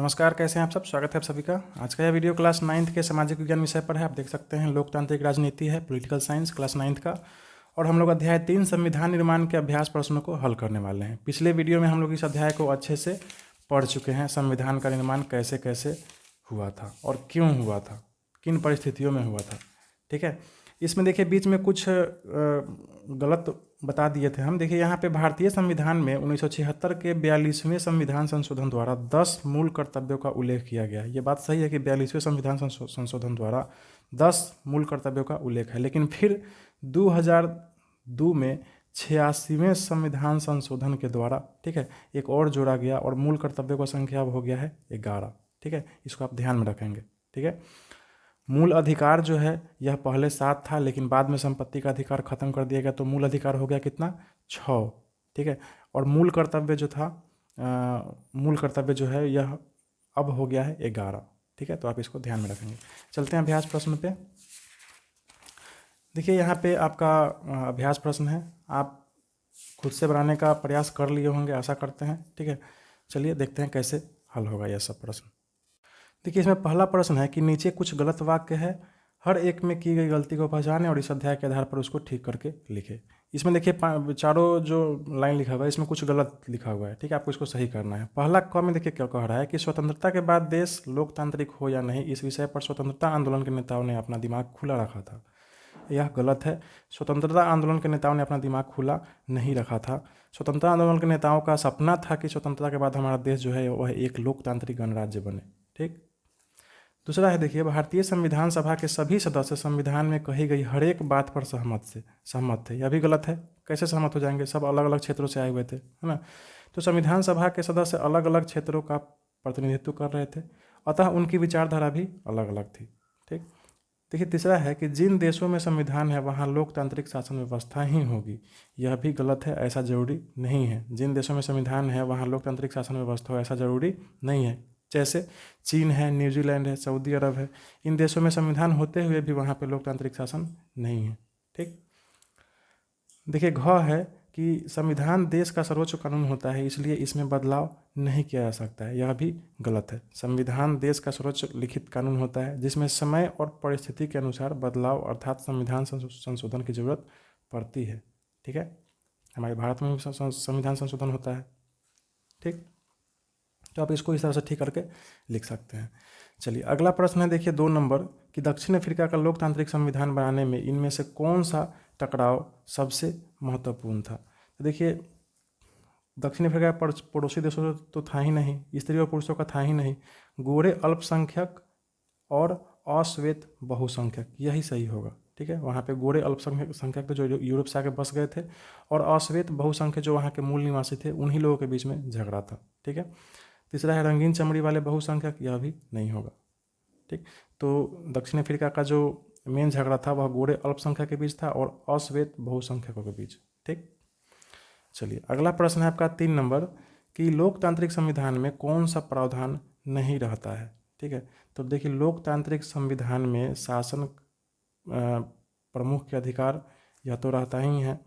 नमस्कार, कैसे हैं आप सब। स्वागत है आप सभी का। आज का यह वीडियो क्लास 9th के सामाजिक विज्ञान विषय पर है। आप देख सकते हैं लोकतांत्रिक राजनीति है, पॉलिटिकल साइंस, क्लास 9th का। और हम लोग अध्याय 3 संविधान निर्माण के अभ्यास प्रश्नों को हल करने वाले हैं। पिछले वीडियो में हम लोग इस अध्याय को अच्छे से पढ़ चुके हैं। संविधान का निर्माण कैसे कैसे हुआ था और क्यों हुआ था, किन परिस्थितियों में हुआ था। ठीक है, इसमें देखिए बीच में कुछ गलत बता दिए थे हम। देखिए यहाँ पे भारतीय संविधान में 1976 के 42वें संविधान संशोधन द्वारा 10 मूल कर्तव्यों का उल्लेख किया गया है। ये बात सही है कि 42वें संविधान संशोधन द्वारा 10 मूल कर्तव्यों का उल्लेख है, लेकिन फिर 2002 में 86वें संविधान संशोधन के द्वारा, ठीक है, एक और जोड़ा गया और मूल कर्तव्यों का संख्या अब हो गया है 11। ठीक है, इसको आप ध्यान में रखेंगे। ठीक है, मूल अधिकार जो है यह पहले 7 था, लेकिन बाद में संपत्ति का अधिकार खत्म कर दिया गया, तो मूल अधिकार हो गया कितना, 6। ठीक है, और मूल कर्तव्य जो था मूल कर्तव्य जो है यह अब हो गया है 11। ठीक है, तो आप इसको ध्यान में रखेंगे। चलते हैं अभ्यास प्रश्न पे। देखिए यहाँ पे आपका अभ्यास प्रश्न है। आप खुद से बनाने का प्रयास कर लिए होंगे, आशा करते हैं। ठीक है, चलिए देखते हैं कैसे हल होगा यह सब प्रश्न। देखिए इसमें पहला प्रश्न है कि नीचे कुछ गलत वाक्य है, हर एक में की गई गलती को पहचाने और इस अध्याय के आधार पर उसको ठीक करके लिखे। इसमें देखिए चारों जो लाइन लिखा हुआ है इसमें कुछ गलत लिखा हुआ है। ठीक है, आपको इसको सही करना है। पहला क में देखिए क्या कह रहा है कि स्वतंत्रता के बाद देश लोकतांत्रिक हो या नहीं, इस विषय पर स्वतंत्रता आंदोलन के नेताओं ने अपना दिमाग खुला रखा था। यह गलत है। स्वतंत्रता आंदोलन के नेताओं ने अपना दिमाग खुला नहीं रखा था। स्वतंत्रता आंदोलन के नेताओं का सपना था कि स्वतंत्रता के बाद हमारा देश जो है वह एक लोकतांत्रिक गणराज्य बने। ठीक, दूसरा है देखिए भारतीय संविधान सभा के सभी सदस्य संविधान में कही गई हर एक बात पर सहमत थे। यह भी गलत है। कैसे सहमत हो जाएंगे, सब अलग अलग क्षेत्रों से आए हुए थे, है ना। तो संविधान सभा के सदस्य अलग अलग क्षेत्रों का प्रतिनिधित्व कर रहे थे, अतः उनकी विचारधारा भी अलग अलग थी। ठीक, देखिए तीसरा है कि जिन देशों में संविधान है वहाँ लोकतांत्रिक शासन व्यवस्था ही होगी। यह भी गलत है, ऐसा जरूरी नहीं है। जिन देशों में संविधान है वहाँ लोकतांत्रिक शासन व्यवस्था हो ऐसा जरूरी नहीं है। जैसे चीन है, न्यूजीलैंड है, सऊदी अरब है, इन देशों में संविधान होते हुए भी वहाँ पे लोकतांत्रिक शासन नहीं है। ठीक, देखिए घ है कि संविधान देश का सर्वोच्च कानून होता है, इसलिए इसमें बदलाव नहीं किया जा सकता है। यह भी गलत है। संविधान देश का सर्वोच्च लिखित कानून होता है जिसमें समय और परिस्थिति के अनुसार बदलाव अर्थात संविधान संशोधन की जरूरत पड़ती है। ठीक है, हमारे भारत में भी संविधान संशोधन होता है। ठीक, तो आप इसको इस तरह से ठीक करके लिख सकते हैं। चलिए अगला प्रश्न है, देखिए 2 नंबर कि दक्षिण अफ्रीका का लोकतांत्रिक संविधान बनाने में इनमें से कौन सा टकराव सबसे महत्वपूर्ण था। तो देखिए दक्षिण अफ्रीका पड़ोसी देशों तो था ही नहीं, स्त्री और पुरुषों का था ही नहीं, गोरे अल्पसंख्यक और अश्वेत बहुसंख्यक, यही सही होगा। ठीक है, वहाँ पे गोरे अल्पसंख्यक तो जो यूरोप से आके बस गए थे, और अश्वेत बहुसंख्यक जो वहाँ के मूल निवासी थे, उन्हीं लोगों के बीच में झगड़ा था। ठीक है, तीसरा है रंगीन चमड़ी वाले बहुसंख्यक, यह भी नहीं होगा। ठीक, तो दक्षिण अफ्रीका का जो मेन झगड़ा था वह गोरे अल्पसंख्यक के बीच था और अश्वेत बहुसंख्यकों के बीच। ठीक, चलिए अगला प्रश्न है आपका 3 नंबर कि लोकतांत्रिक संविधान में कौन सा प्रावधान नहीं रहता है। ठीक है, तो देखिए लोकतांत्रिक संविधान में शासन प्रमुख के अधिकार यह तो रहता ही है,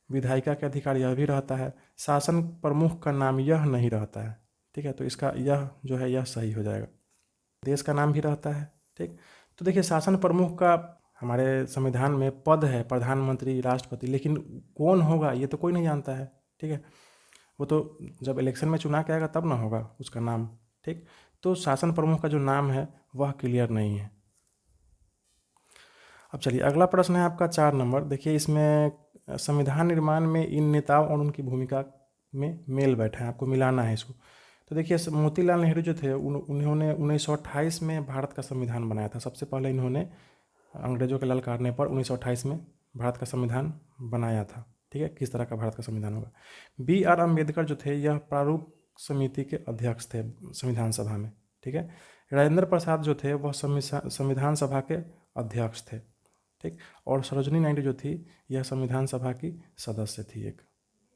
विधायिका के अधिकार यह भी रहता है, शासन प्रमुख का नाम यह नहीं रहता है। ठीक है, तो इसका यह जो है यह सही हो जाएगा। देश का नाम भी रहता है। ठीक, तो देखिए शासन प्रमुख का हमारे संविधान में पद है प्रधानमंत्री, राष्ट्रपति, लेकिन कौन होगा ये तो कोई नहीं जानता है। ठीक है, वो तो जब इलेक्शन में चुना के आएगा तब ना होगा उसका नाम। ठीक, तो शासन प्रमुख का जो नाम है वह क्लियर नहीं है। अब चलिए अगला प्रश्न है आपका 4 नंबर। देखिए इसमें संविधान निर्माण में इन नेताओं और उनकी भूमिका में मेल बैठा है, आपको मिलाना है इसको। तो देखिए मोतीलाल नेहरू जो थे उन्होंने 1928 में भारत का संविधान बनाया था। सबसे पहले इन्होंने अंग्रेजों के ललकारने पर 1928 में भारत का संविधान बनाया था। ठीक है, किस तरह का भारत का संविधान होगा। BR अम्बेडकर जो थे यह प्रारूप समिति के अध्यक्ष थे संविधान सभा में। ठीक है, राजेंद्र प्रसाद जो थे वह संविधान सभा के अध्यक्ष थे। ठीक, और सरोजिनी नायडू जो थी यह संविधान सभा की सदस्य थी एक।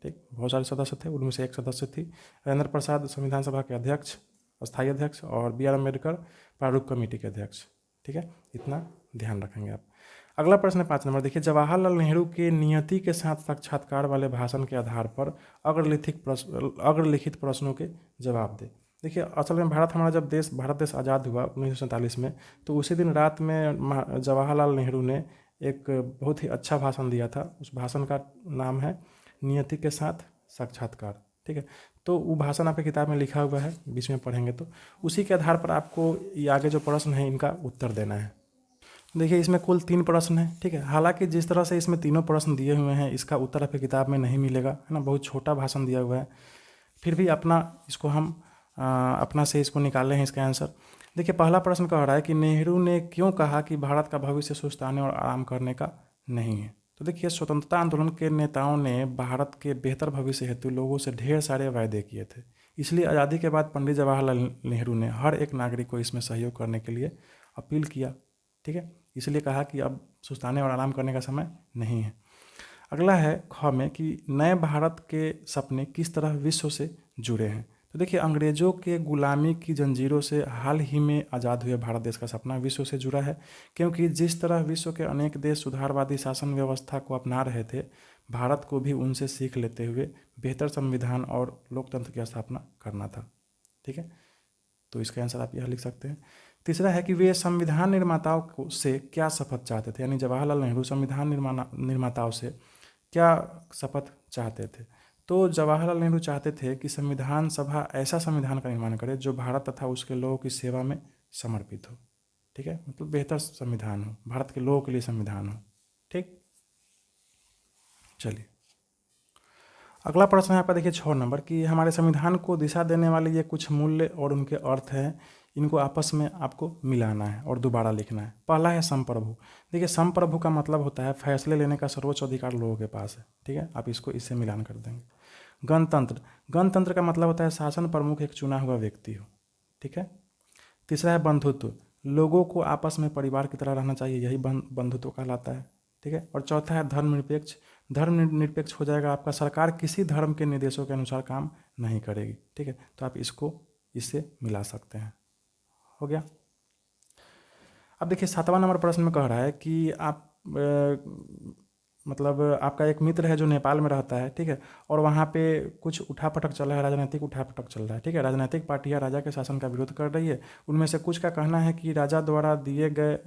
ठीक, बहुत सारे सदस्य थे, उनमें से एक सदस्य थी। राजेंद्र प्रसाद संविधान सभा के अध्यक्ष, स्थायी अध्यक्ष, और BR अम्बेडकर प्रारूप कमेटी के अध्यक्ष। ठीक है, इतना ध्यान रखेंगे आप। अगला प्रश्न है 5 नंबर। देखिए जवाहरलाल नेहरू के नियति के साथ साक्षात्कार वाले भाषण के आधार पर अग्रलिखित प्रश्नों के जवाब दे। देखिए असल में हमारा जब भारत देश आज़ाद हुआ 1947 में, तो उसी दिन रात में जवाहरलाल नेहरू ने एक बहुत ही अच्छा भाषण दिया था। उस भाषण का नाम है नियति के साथ साक्षात्कार। ठीक है, तो वो भाषण आपकी किताब में लिखा हुआ है, बीच में पढ़ेंगे तो उसी के आधार पर आपको ये आगे जो प्रश्न है इनका उत्तर देना है। देखिए इसमें कुल 3 प्रश्न हैं। ठीक है, हालांकि जिस तरह से इसमें तीनों प्रश्न दिए हुए हैं इसका उत्तर आपकी किताब में नहीं मिलेगा, है ना, बहुत छोटा भाषण दिया हुआ है। फिर भी इसको हम अपना से इसको निकाले हैं इसका आंसर। देखिए पहला प्रश्न कह रहा है कि नेहरू ने क्यों कहा कि भारत का भविष्य सुस्ताने और आराम करने का नहीं है। तो देखिए स्वतंत्रता आंदोलन के नेताओं ने भारत के बेहतर भविष्य हेतु लोगों से ढेर सारे वायदे किए थे। इसलिए आज़ादी के बाद पंडित जवाहरलाल नेहरू ने हर एक नागरिक को इसमें सहयोग करने के लिए अपील किया। ठीक है, इसलिए कहा कि अब सुस्ताने और आराम करने का समय नहीं है। अगला है ख में कि नए भारत के सपने किस तरह विश्व से जुड़े हैं। तो देखिए अंग्रेजों के गुलामी की जंजीरों से हाल ही में आज़ाद हुए भारत देश का सपना विश्व से जुड़ा है, क्योंकि जिस तरह विश्व के अनेक देश सुधारवादी शासन व्यवस्था को अपना रहे थे, भारत को भी उनसे सीख लेते हुए बेहतर संविधान और लोकतंत्र की स्थापना करना था। ठीक है, तो इसका आंसर आप यह लिख सकते हैं। तीसरा है कि वे संविधान निर्माताओं से क्या शपथ चाहते थे, यानी जवाहरलाल नेहरू संविधान निर्माताओं से क्या शपथ चाहते थे। तो जवाहरलाल नेहरू चाहते थे कि संविधान सभा ऐसा संविधान का निर्माण करे जो भारत तथा उसके लोगों की सेवा में समर्पित हो। ठीक है, मतलब बेहतर संविधान हो, भारत के लोगों के लिए संविधान हो। ठीक, चलिए अगला प्रश्न है आपका। देखिए 6 नंबर कि हमारे संविधान को दिशा देने वाले ये कुछ मूल्य और उनके अर्थ हैं, इनको आपस में आपको मिलाना है और दोबारा लिखना है। पहला है संप्रभु। देखिए संप्रभु का मतलब होता है फैसले लेने का सर्वोच्च अधिकार लोगों के पास है। ठीक है, आप इसको इससे मिलान कर देंगे। गणतंत्र, गणतंत्र का मतलब होता है शासन प्रमुख एक चुना हुआ व्यक्ति हो। ठीक है। तीसरा है बंधुत्व, लोगों को आपस में परिवार की तरह रहना चाहिए, यही बंधुत्व कहलाता है। ठीक है। और चौथा है धर्मनिरपेक्ष, धर्मनिरपेक्ष हो जाएगा आपका सरकार किसी धर्म के निर्देशों के अनुसार काम नहीं करेगी। ठीक है, तो आप इसको इससे मिला सकते हैं। हो गया। अब देखिए 7वां नंबर प्रश्न में कह रहा है कि आप मतलब आपका एक मित्र है जो नेपाल में रहता है। ठीक है, और वहाँ पे कुछ उठापटक चल रहा है, राजनीतिक उठापटक चल रहा है। ठीक है, राजनीतिक पार्टियाँ राजा के शासन का विरोध कर रही है। उनमें से कुछ का कहना है कि राजा द्वारा दिए गए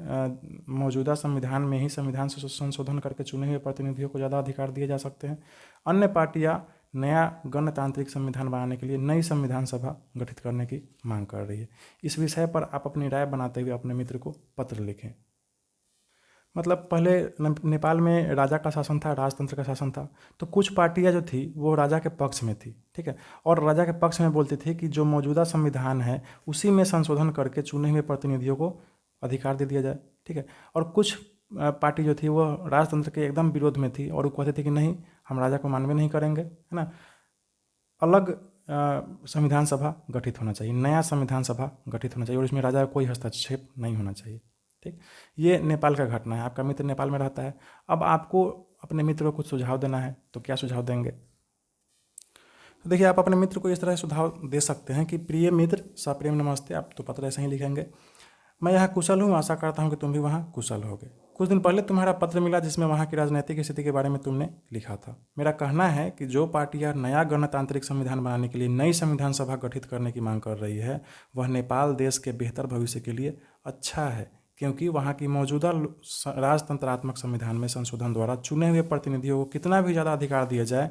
मौजूदा संविधान में ही संविधान से संशोधन करके चुने हुए प्रतिनिधियों को ज़्यादा अधिकार दिए जा सकते हैं। अन्य पार्टियाँ नया गणतांत्रिक संविधान बनाने के लिए नई संविधान सभा गठित करने की मांग कर रही है। इस विषय पर आप अपनी राय बनाते हुए अपने मित्र को पत्र लिखें। मतलब पहले नेपाल में राजा का शासन था, राजतंत्र का शासन था, तो कुछ पार्टियां जो थी वो राजा के पक्ष में थी। ठीक है, और राजा के पक्ष में बोलती थी कि जो मौजूदा संविधान है उसी में संशोधन करके चुने हुए प्रतिनिधियों को अधिकार दे दिया जाए। ठीक है, और कुछ पार्टी जो थी वो राजतंत्र के एकदम विरोध में थी और वो कहते थे कि नहीं, हम राजा को मानवे नहीं करेंगे, है ना, अलग संविधान सभा गठित होना चाहिए, नया संविधान सभा गठित होना चाहिए और इसमें राजा का कोई हस्तक्षेप नहीं होना चाहिए। ठीक, ये नेपाल का घटना है। आपका मित्र नेपाल में रहता है। अब आपको अपने मित्र को कुछ सुझाव देना है, तो क्या सुझाव देंगे? तो देखिए आप अपने मित्र को इस तरह सुझाव दे सकते हैं कि प्रिय मित्र, सप्रेम नमस्ते। आप तो पत्र ऐसे ही लिखेंगे, मैं यहाँ कुशल हूँ, आशा करता हूँ कि तुम भी वहाँ कुशल होगे। कुछ दिन पहले तुम्हारा पत्र मिला जिसमें वहाँ की राजनीतिक स्थिति के बारे में तुमने लिखा था। मेरा कहना है कि जो पार्टियाँ नया गणतांत्रिक संविधान बनाने के लिए नई संविधान सभा गठित करने की मांग कर रही है, वह नेपाल देश के बेहतर भविष्य के लिए अच्छा है, क्योंकि वहाँ की मौजूदा राजतंत्रात्मक संविधान में संशोधन द्वारा चुने हुए प्रतिनिधियों को कितना भी ज़्यादा अधिकार दिया जाए,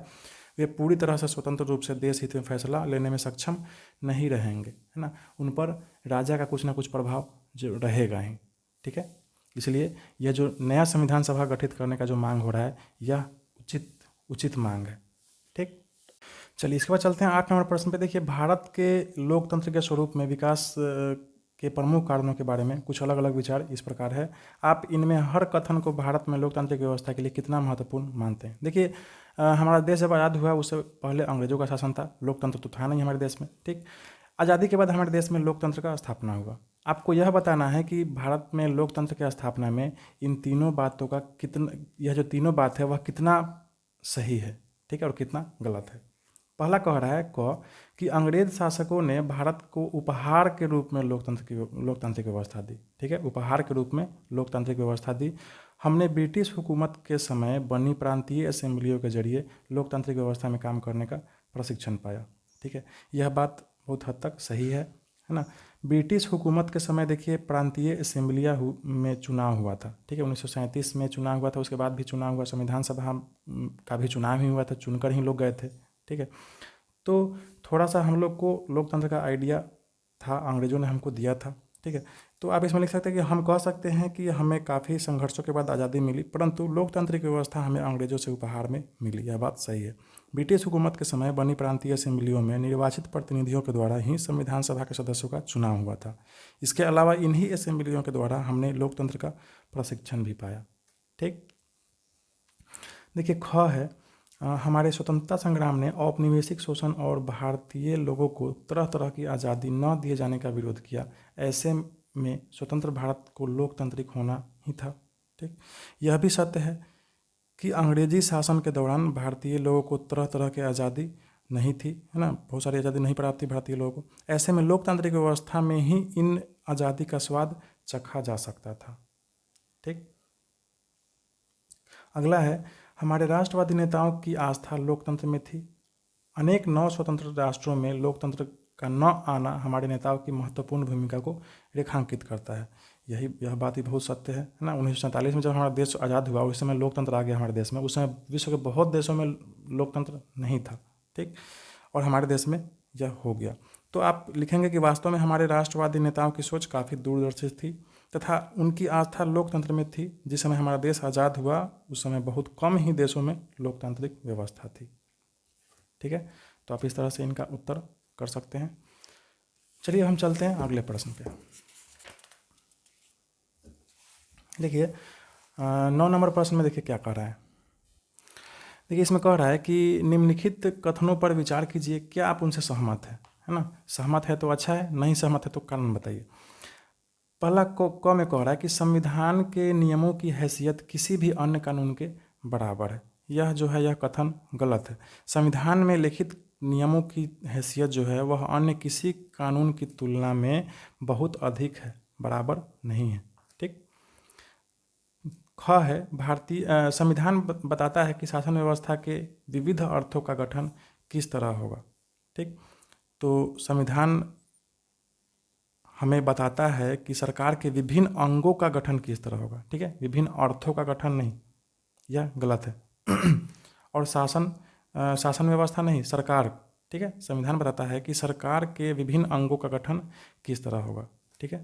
वे पूरी तरह से स्वतंत्र रूप से देश हित में फैसला लेने में सक्षम नहीं रहेंगे, है ना। उन पर राजा का कुछ ना कुछ प्रभाव जो रहेगा ही। ठीक है, इसलिए यह जो नया संविधान सभा गठित करने का जो मांग हो रहा है, यह उचित मांग है। ठीक, चलिए इसके बाद चलते हैं 8 नंबर प्रश्न पे। देखिए भारत के लोकतंत्र के स्वरूप में विकास के प्रमुख कारणों के बारे में कुछ अलग अलग विचार इस प्रकार है। आप इनमें हर कथन को भारत में लोकतांत्रिक व्यवस्था के लिए कितना महत्वपूर्ण मानते हैं? देखिए हमारा देश जब आज़ाद हुआ उससे पहले अंग्रेजों का शासन था, लोकतंत्र तो था नहीं हमारे देश में। ठीक, आज़ादी के बाद हमारे देश में लोकतंत्र का स्थापना हुआ। आपको यह बताना है कि भारत में लोकतंत्र की स्थापना में इन तीनों बातों का कितना, यह जो तीनों बात है वह कितना सही है, ठीक है, और कितना गलत है। पहला कह रहा है कि अंग्रेज शासकों ने भारत को उपहार के रूप में लोकतांत्रिक व्यवस्था दी। ठीक है, उपहार के रूप में लोकतांत्रिक व्यवस्था दी। हमने ब्रिटिश हुकूमत के समय बनी प्रांतीय असेंबलियों के जरिए लोकतांत्रिक व्यवस्था में काम करने का प्रशिक्षण पाया। ठीक है, यह बात बहुत हद तक सही है ना। ब्रिटिश हुकूमत के समय देखिए प्रांतीय असेंबलियाँ में चुनाव हुआ था, ठीक है। 1937 में चुनाव हुआ था, उसके बाद भी चुनाव हुआ, संविधान सभा का भी चुनाव ही हुआ था, चुनकर ही लोग गए थे, ठीक है। तो थोड़ा सा हम लोग को लोकतंत्र का आइडिया था, अंग्रेज़ों ने हमको दिया था, ठीक है। तो आप इसमें लिख सकते हैं कि हम कह सकते हैं कि हमें काफ़ी संघर्षों के बाद आज़ादी मिली, परंतु लोकतांत्रिक व्यवस्था हमें अंग्रेज़ों से उपहार में मिली, यह बात सही है। ब्रिटिश हुकूमत के समय बनी प्रांतीय असेंबलियों में निर्वाचित प्रतिनिधियों के द्वारा ही संविधान सभा के सदस्यों का चुनाव हुआ था। इसके अलावा इन्हीं असेंबलियों के द्वारा हमने लोकतंत्र का प्रशिक्षण भी पाया, ठीक। देखिए ख है, हमारे स्वतंत्रता संग्राम ने औपनिवेशिक शोषण और भारतीय लोगों को तरह तरह की आज़ादी न दिए जाने का विरोध किया। ऐसे में स्वतंत्र भारत को लोकतांत्रिक होना ही था, ठीक। यह भी सत्य है कि अंग्रेजी शासन के दौरान भारतीय लोगों को तरह तरह की आज़ादी नहीं थी, है ना, बहुत सारी आज़ादी नहीं प्राप्त थी भारतीय लोगों को। ऐसे में लोकतांत्रिक व्यवस्था में ही इन आज़ादी का स्वाद चखा जा सकता था, ठीक। अगला है, हमारे राष्ट्रवादी नेताओं की आस्था लोकतंत्र में थी। अनेक नव स्वतंत्र राष्ट्रों में लोकतंत्र का न आना हमारे नेताओं की महत्वपूर्ण भूमिका को रेखांकित करता है। यह बात ही बहुत सत्य है ना। 1947 में जब हमारा देश आज़ाद हुआ, उस समय लोकतंत्र आ गया हमारे देश में। उस समय विश्व के बहुत देशों में लोकतंत्र नहीं था, ठीक, और हमारे देश में यह हो गया। तो आप लिखेंगे कि वास्तव में हमारे राष्ट्रवादी नेताओं की सोच काफ़ी दूरदर्शी थी तथा उनकी आस्था लोकतंत्र में थी। जिस समय हमारा देश आज़ाद हुआ उस समय बहुत कम ही देशों में लोकतांत्रिक व्यवस्था थी, ठीक है। तो आप इस तरह से इनका उत्तर कर सकते हैं। चलिए हम चलते हैं अगले प्रश्न पे। देखिए 9 नंबर प्रश्न में देखिए क्या कह रहा है। देखिए इसमें कह रहा है कि निम्नलिखित कथनों पर विचार कीजिए, क्या आप उनसे सहमत है ना। सहमत है तो अच्छा है, नहीं सहमत है तो कारण बताइए। पहला क में कह रहा है कि संविधान के नियमों की हैसियत किसी भी अन्य कानून के बराबर है। यह जो है यह कथन गलत है। संविधान में लिखित नियमों की हैसियत जो है वह अन्य किसी कानून की तुलना में बहुत अधिक है, बराबर नहीं है, ठीक। ख है, भारतीय संविधान बताता है कि शासन व्यवस्था के विविध अर्थों का गठन किस तरह होगा, ठीक। तो संविधान हमें बताता है कि सरकार के विभिन्न अंगों का गठन किस तरह होगा, ठीक है, विभिन्न अर्थों का गठन नहीं, यह गलत है। और शासन व्यवस्था नहीं, सरकार, ठीक है। संविधान बताता है कि सरकार के विभिन्न अंगों का गठन किस तरह होगा, ठीक है।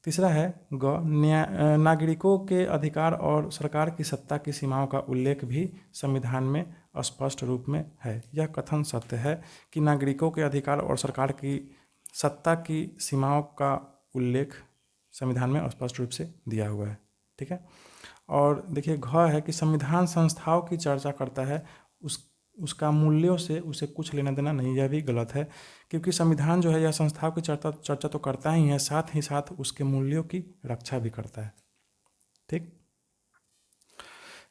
तीसरा है नागरिकों के अधिकार और सरकार की सत्ता की सीमाओं का उल्लेख भी संविधान में स्पष्ट रूप में है। यह कथन सत्य है कि नागरिकों के अधिकार और सरकार की सत्ता की सीमाओं का उल्लेख संविधान में स्पष्ट रूप से दिया हुआ है, ठीक है। और देखिए घ है कि संविधान संस्थाओं की चर्चा करता है, उसका मूल्यों से उसे कुछ लेना देना नहीं, यह भी गलत है। क्योंकि संविधान जो है यह संस्थाओं की चर्चा तो करता ही है, साथ ही साथ उसके मूल्यों की रक्षा भी करता है, ठीक।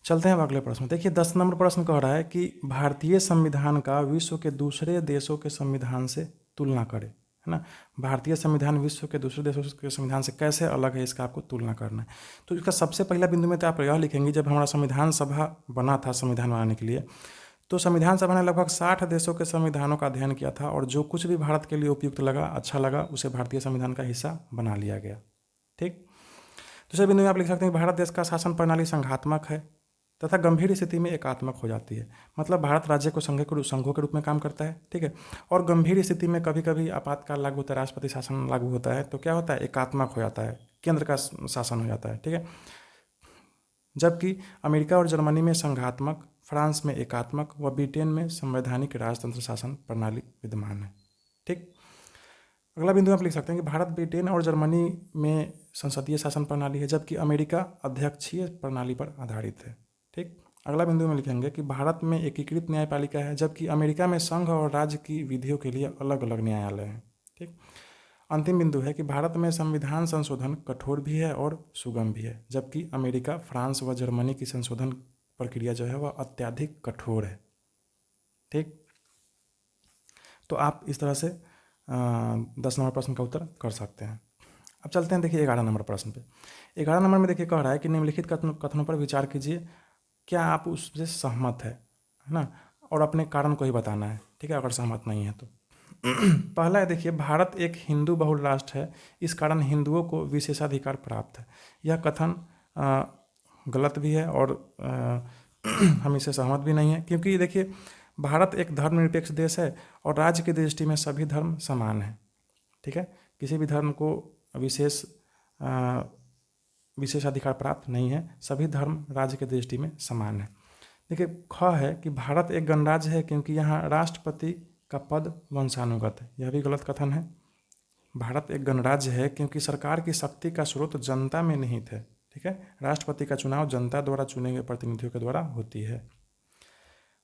चलते हैं अब अगले प्रश्न। देखिए 10 नंबर प्रश्न कह रहा है कि भारतीय संविधान का विश्व के दूसरे देशों के संविधान से तुलना करें, है ना। भारतीय संविधान विश्व के दूसरे देशों के संविधान से कैसे अलग है, इसका आपको तुलना करना है। तो इसका सबसे पहला बिंदु में तो आप यह लिखेंगे, जब हमारा संविधान सभा बना था संविधान बनाने के लिए, तो संविधान सभा ने लगभग 60 देशों के संविधानों का अध्ययन किया था और जो कुछ भी भारत के लिए उपयुक्त लगा, अच्छा लगा, उसे भारतीय संविधान का हिस्सा बना लिया गया, ठीक। दूसरे बिंदु में आप लिख सकते हैं भारत देश का शासन प्रणाली संघात्मक है तथा गंभीर स्थिति में एकात्मक हो जाती है। मतलब भारत राज्य को संघों के रूप में काम करता है, ठीक है। और गंभीर स्थिति में कभी कभी आपातकाल लागू होता है, राष्ट्रपति शासन लागू होता है, तो क्या होता है, एकात्मक हो जाता है, केंद्र का शासन हो जाता है, ठीक है। जबकि अमेरिका और जर्मनी में संघात्मक, फ्रांस में एकात्मक व ब्रिटेन में संवैधानिक राजतंत्र शासन प्रणाली विद्यमान है, ठीक। अगला बिंदु आप लिख सकते हैं कि भारत, ब्रिटेन और जर्मनी में संसदीय शासन प्रणाली है, जबकि अमेरिका अध्यक्षीय प्रणाली पर आधारित है, ठीक। अगला बिंदु में लिखेंगे कि भारत में एकीकृत न्यायपालिका है, जबकि अमेरिका में संघ और राज्य की विधियों के लिए अलग अलग न्यायालय हैं, ठीक। अंतिम बिंदु है कि भारत में संविधान संशोधन कठोर भी है और सुगम भी है, जबकि अमेरिका, फ्रांस व जर्मनी की संशोधन प्रक्रिया जो है वह अत्यधिक कठोर है, ठीक। तो आप इस तरह से 10 नंबर प्रश्न का उत्तर कर सकते हैं। अब चलते हैं देखिए 11 नंबर प्रश्न पे। 11 नंबर में देखिए कह रहा है कि निम्नलिखित कथनों पर विचार कीजिए, क्या आप उससे सहमत है ना, और अपने कारण को ही बताना है, ठीक है, अगर सहमत नहीं है तो। पहला है, देखिए, भारत एक हिंदू बहुल राष्ट्र है, इस कारण हिंदुओं को विशेषाधिकार प्राप्त है। यह कथन गलत भी है और हम इससे सहमत भी नहीं है, क्योंकि देखिए भारत एक धर्मनिरपेक्ष देश है और राज्य की दृष्टि में सभी धर्म समान हैं। ठीक है, किसी भी धर्म को विशेषाधिकार प्राप्त नहीं है, सभी धर्म राज्य की दृष्टि में समान है। देखिए, ख है कि भारत एक गणराज्य है क्योंकि यहाँ राष्ट्रपति का पद वंशानुगत है। यह भी गलत कथन है। भारत एक गणराज्य है क्योंकि सरकार की शक्ति का स्रोत जनता में निहित है। ठीक है, राष्ट्रपति का चुनाव जनता द्वारा चुने गए प्रतिनिधियों के द्वारा होती है।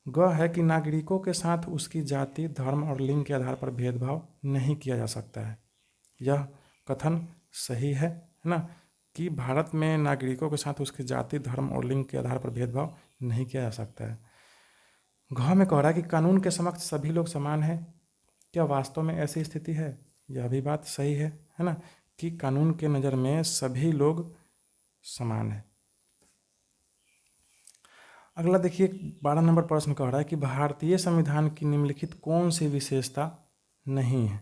ग है कि नागरिकों के साथ उसकी जाति, धर्म और लिंग के आधार पर भेदभाव नहीं किया जा सकता है। यह कथन सही है ना, कि भारत में नागरिकों के साथ उसकी जाति, धर्म और लिंग के आधार पर भेदभाव नहीं किया जा सकता है। घ में कह रहा है कि कानून के समक्ष सभी लोग समान हैं। क्या वास्तव में ऐसी स्थिति है? यह भी बात सही है ना, कि कानून के नज़र में सभी लोग समान है। अगला देखिए, 12 नंबर प्रश्न कह रहा है कि भारतीय संविधान की निम्नलिखित कौन सी विशेषता नहीं है,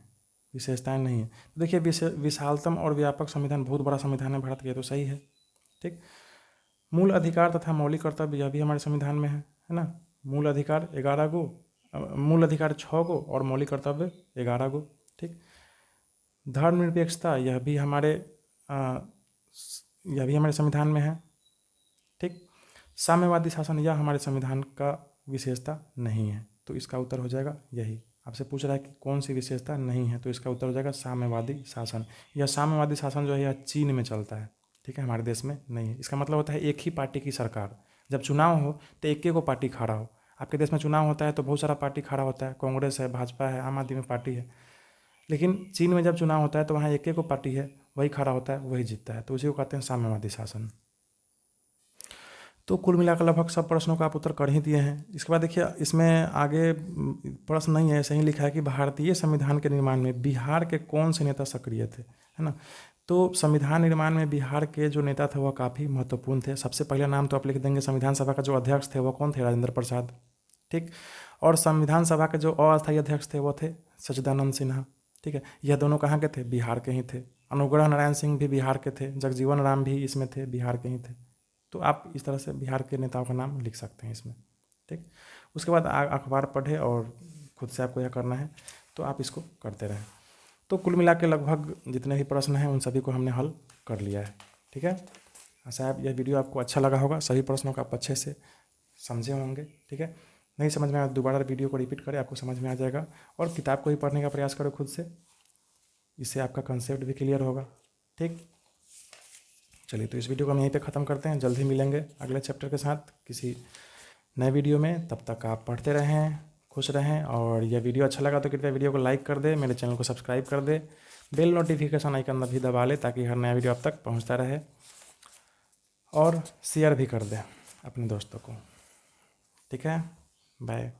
विशेषताएं नहीं है। तो देखिए, विशालतम और व्यापक संविधान, बहुत बड़ा संविधान है भारत का, तो सही है। ठीक, मूल अधिकार तथा मौलिक कर्तव्य, यह भी हमारे संविधान में है ना। मूल अधिकार 11 गो, मूल अधिकार 6 गो और मौलिक कर्तव्य 11 गो। ठीक, धर्मनिरपेक्षता, यह भी हमारे संविधान में है। ठीक, साम्यवादी शासन, यह हमारे संविधान का विशेषता नहीं है, तो इसका उत्तर हो जाएगा यही। आपसे पूछ रहा है कि कौन सी विशेषता नहीं है, तो इसका उत्तर हो जाएगा साम्यवादी शासन। यह साम्यवादी शासन जो है, यह चीन में चलता है। ठीक है, हमारे देश में नहीं है। इसका मतलब होता है एक ही पार्टी की सरकार, जब चुनाव हो तो एक को पार्टी खड़ा हो। आपके देश में चुनाव होता है तो बहुत सारा पार्टी खड़ा होता है, कांग्रेस है, भाजपा है, आम आदमी पार्टी है। लेकिन चीन में जब चुनाव होता है तो वहाँ एक को पार्टी है, वही खड़ा होता है, वही जीतता है, तो उसी को कहते हैं साम्यवादी शासन। तो कुल मिलाकर लगभग सब प्रश्नों का आप उत्तर कर ही दिए हैं। इसके बाद देखिए, इसमें आगे प्रश्न नहीं है, ऐसे ही लिखा है कि भारतीय संविधान के निर्माण में बिहार के कौन से नेता सक्रिय थे, है ना। तो संविधान निर्माण में बिहार के जो नेता थे वह काफ़ी महत्वपूर्ण थे। सबसे पहला नाम तो आप लिख देंगे, संविधान सभा का जो अध्यक्ष थे वो कौन थे? राजेंद्र प्रसाद। ठीक, और संविधान सभा के जो अस्थायी अध्यक्ष थे वो थे सच्चिदानंद सिन्हा। ठीक है, यह दोनों कहाँ के थे? बिहार के ही थे। अनुग्रह नारायण सिंह भी बिहार के थे, जगजीवन राम भी इसमें थे, बिहार के ही थे। तो आप इस तरह से बिहार के नेताओं का नाम लिख सकते हैं इसमें। ठीक, उसके बाद अखबार पढ़े और खुद से आपको यह करना है, तो आप इसको करते रहें। तो कुल मिला के लगभग जितने भी प्रश्न हैं उन सभी को हमने हल कर लिया है। ठीक है, आशा है यह वीडियो आपको अच्छा लगा होगा, सभी प्रश्नों को आप अच्छे से समझे होंगे। ठीक है, नहीं समझ में आया दोबारा वीडियो को रिपीट करें, आपको समझ में आ जाएगा। और किताब को ही पढ़ने का प्रयास करो खुद से, इससे आपका कंसेप्ट भी क्लियर होगा। ठीक, चलिए, तो इस वीडियो को हम यहीं पे ख़त्म करते हैं। जल्द ही मिलेंगे अगले चैप्टर के साथ किसी नए वीडियो में। तब तक आप पढ़ते रहें, खुश रहें। और यह वीडियो अच्छा लगा तो कृपया वीडियो को लाइक कर दे, मेरे चैनल को सब्सक्राइब कर दे, बेल नोटिफिकेशन आइकन भी दबा ले ताकि हर नया वीडियो आप तक पहुंचता रहे, और शेयर भी कर दे अपने दोस्तों को। ठीक है, बाय।